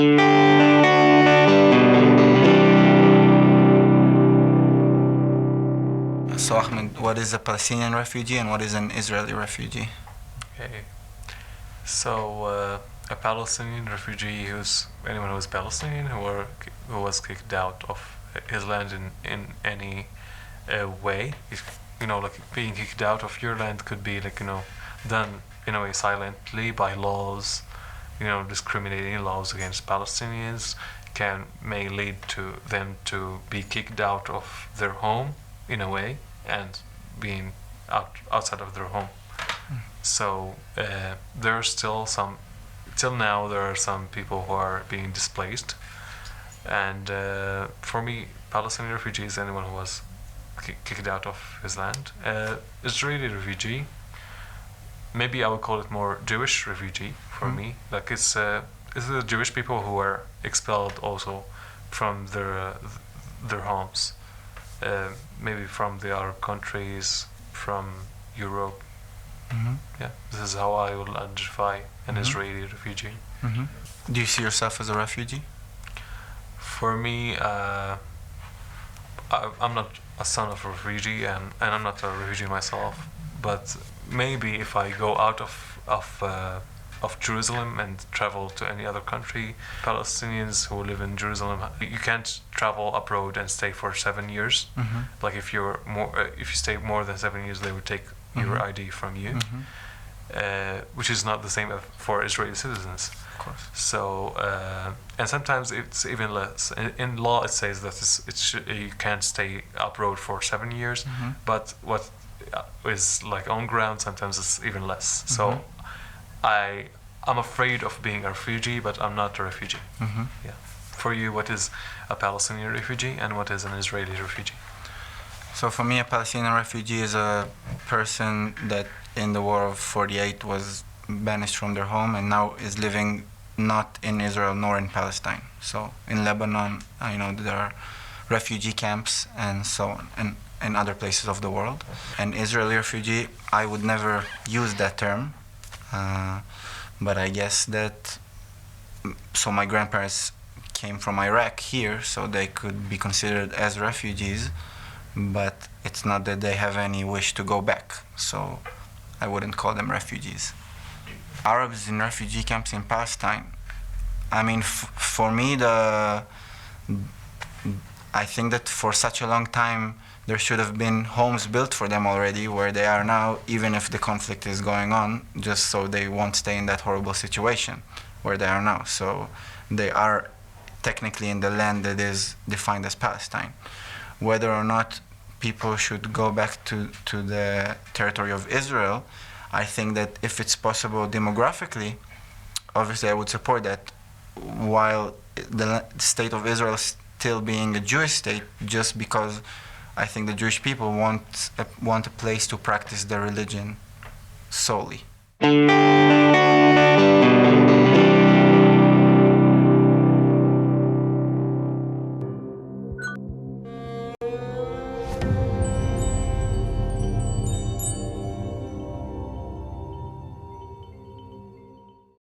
So Ahmed, what is a Palestinian refugee and what is an Israeli refugee? Okay. So a Palestinian refugee who's anyone who is Palestinian who was kicked out of his land in any way. If, like being kicked out of your land could be done in a way silently by laws, discriminating laws against Palestinians may lead to them to be kicked out of their home in a way and being outside of their home. So there are till now there are some people who are being displaced, and for me, Palestinian refugee is anyone who was kicked out of his land. Israeli refugee, maybe I would call it more Jewish refugee for me. Like it's the Jewish people who were expelled also from their homes, maybe from the Arab countries, from Europe. Yeah, this is how I will identify an Israeli refugee. Do you see yourself as a refugee? For me, I'm not a son of a refugee, and I'm not a refugee myself. But maybe if I go out of Jerusalem and travel to any other country, Palestinians who live in Jerusalem, you can't travel abroad and stay for 7 years. Like if you stay more than 7 years, they would take your ID from you, which is not the same for Israeli citizens. Of course. So and sometimes it's even less. In law, it says that you can't stay abroad for 7 years, but what is like on ground, sometimes it's even less. So I'm afraid of being a refugee, but I'm not a refugee. Yeah. For you, what is a Palestinian refugee and what is an Israeli refugee? So for me, a Palestinian refugee is a person that in the War of 48 was banished from their home and now is living not in Israel nor in Palestine. So in Lebanon, I know there are refugee camps and so on, and in other places of the world. An Israeli refugee, I would never use that term, but I guess that, so my grandparents came from Iraq here, so they could be considered as refugees, but it's not that they have any wish to go back, so I wouldn't call them refugees. Arabs in refugee camps in Palestine, I mean, for me, I think that for such a long time, there should have been homes built for them already where they are now, even if the conflict is going on, just so they won't stay in that horrible situation where they are now. So they are technically in the land that is defined as Palestine. Whether or not people should go back to the territory of Israel, I think that if it's possible demographically, obviously I would support that, while the state of Israel still being a Jewish state, just because I think the Jewish people want a place to practice their religion solely.